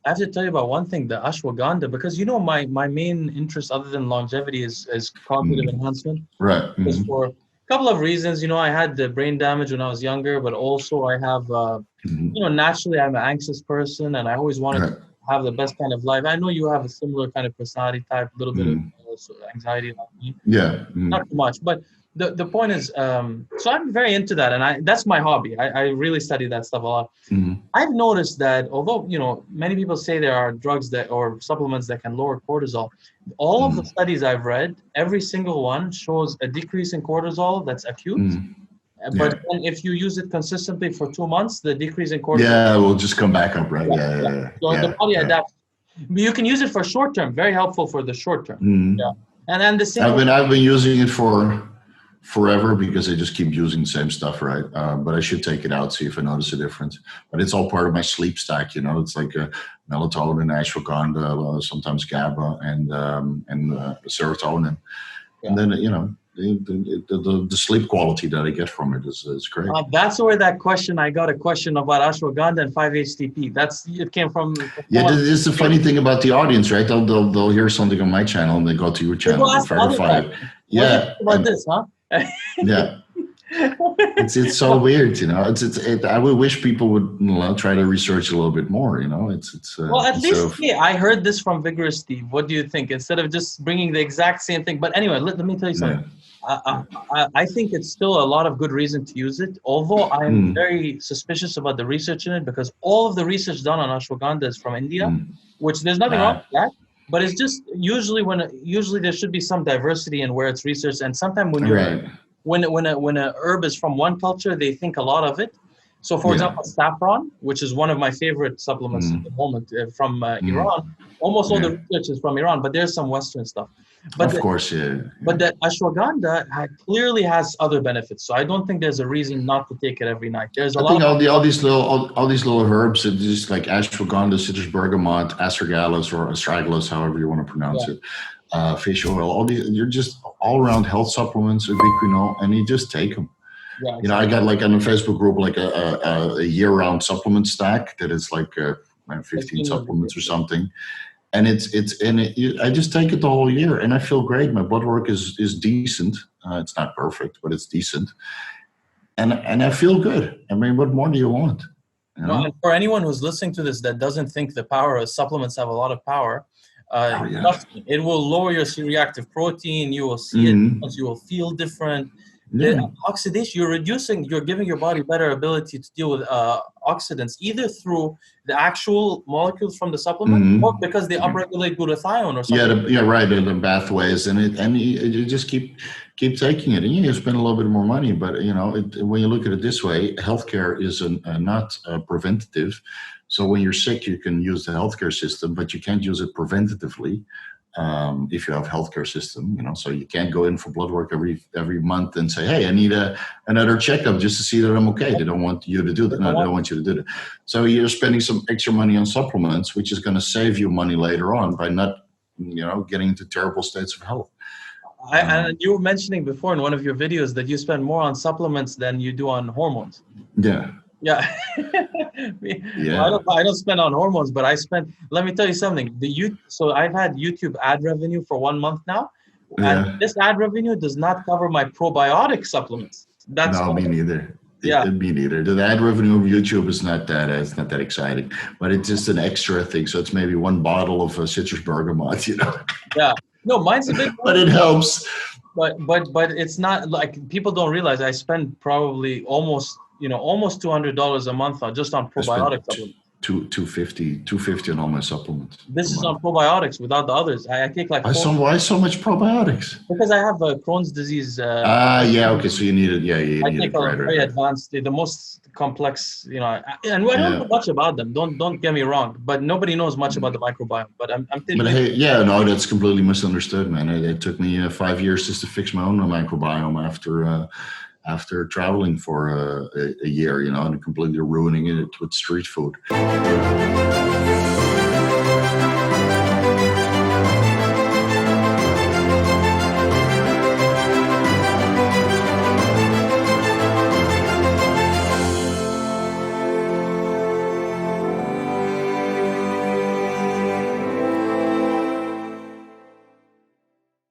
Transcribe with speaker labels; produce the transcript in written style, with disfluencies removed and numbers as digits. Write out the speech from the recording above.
Speaker 1: I have to tell you about one thing, the ashwagandha, because my main interest other than longevity is cognitive enhancement.
Speaker 2: Right.
Speaker 1: Is for a couple of reasons. I had the brain damage when I was younger, but also I have, naturally I'm an anxious person, and I always wanted to have the best kind of life. I know you have a similar kind of personality type, a little bit of anxiety like me.
Speaker 2: Yeah.
Speaker 1: Not too much, but the point is, so I'm very into that, and that's my hobby. I really study that stuff a lot. I've noticed that although many people say there are drugs or supplements that can lower cortisol, all of the studies I've read, every single one shows a decrease in cortisol that's acute. But then if you use it consistently for 2 months, the decrease in cortisol
Speaker 2: will just come back up, right? Yeah.
Speaker 1: So the body adapts. You can use it for short term, very helpful for the short term. Yeah, and then the same.
Speaker 2: I've been using it for forever because I just keep using the same stuff, right? But I should take it out, see if I notice a difference. But it's all part of my sleep stack, It's like melatonin, ashwagandha, sometimes GABA, and serotonin, and then the sleep quality that I get from it is great.
Speaker 1: That's where I got a question about ashwagandha and 5-HTP. It came from.
Speaker 2: Yeah, this is the funny thing about the audience, right? They'll hear something on my channel and they go to your channel and verify it. Yeah.
Speaker 1: About this, huh?
Speaker 2: Yeah. It's so weird, I would wish people would try to research a little bit more,
Speaker 1: well, at least I heard this from Vigorous Steve. What do you think? Instead of just bringing the exact same thing, but anyway, let me tell you something. I think it's still a lot of good reason to use it, although I'm very suspicious about the research in it, because all of the research done on ashwagandha is from India, which there's nothing wrong with that. But it's just usually there should be some diversity in where it's researched, and sometimes when when a herb is from one culture, they think a lot of it. So, for example, saffron, which is one of my favorite supplements at the moment from Iran, almost all the research is from Iran, but there's some Western stuff. But
Speaker 2: of course.
Speaker 1: But the ashwagandha clearly has other benefits, so I don't think there's a reason not to take it every night. There's
Speaker 2: I think all these little herbs, just like ashwagandha, citrus bergamot, astragalus or astragalus, however you want to pronounce it, fish oil, all these, you're just all around health supplements, ubiquinol, and you just take them.
Speaker 1: Yeah, exactly.
Speaker 2: I got like on a Facebook group like a year-round supplement stack that is like 15 supplements or something, and I just take it the whole year, and I feel great. My blood work is decent. It's not perfect, but it's decent, and I feel good. I mean, what more do you want?
Speaker 1: And for anyone who's listening to this that doesn't think the power of supplements have a lot of power, it will lower your C-reactive protein. You will see it. You will feel different. The oxidation, you're giving your body better ability to deal with oxidants, either through the actual molecules from the supplement or because they upregulate glutathione or something.
Speaker 2: The pathways, and you just keep taking it, and you spend a little bit more money. But when you look at it this way, healthcare is not preventative. So when you're sick, you can use the healthcare system, but you can't use it preventatively. If you have a healthcare system, so you can't go in for blood work every month and say, hey, I need another checkup just to see that I'm okay. They don't want you to do that. No, they don't want you to do that. So you're spending some extra money on supplements, which is going to save you money later on by not, getting into terrible states of health.
Speaker 1: And you were mentioning before in one of your videos that you spend more on supplements than you do on hormones.
Speaker 2: Yeah.
Speaker 1: Yeah. I don't spend on hormones, but let me tell you something. So I've had YouTube ad revenue for 1 month now. And this ad revenue does not cover my probiotic supplements.
Speaker 2: Me neither. Me neither. The ad revenue of YouTube is not that exciting, but it's just an extra thing. So it's maybe 1 bottle of citrus bergamot,
Speaker 1: Yeah. No, mine's a bit
Speaker 2: but it helps.
Speaker 1: But it's not like people don't realize I spend probably almost $200 a month just on probiotic supplements.
Speaker 2: $250 on all my supplements.
Speaker 1: This is on probiotics without the others. I take like.
Speaker 2: Why so much probiotics?
Speaker 1: Because I have Crohn's disease.
Speaker 2: Okay. So you need it. Yeah, you
Speaker 1: I
Speaker 2: need
Speaker 1: take
Speaker 2: it.
Speaker 1: a very advanced, the most complex. And I don't know much about them. Don't get me wrong, but nobody knows much about the microbiome. But I'm thinking.
Speaker 2: But hey, that's completely misunderstood, man. It took me 5 years just to fix my own microbiome after traveling for a year, and completely ruining it with street food.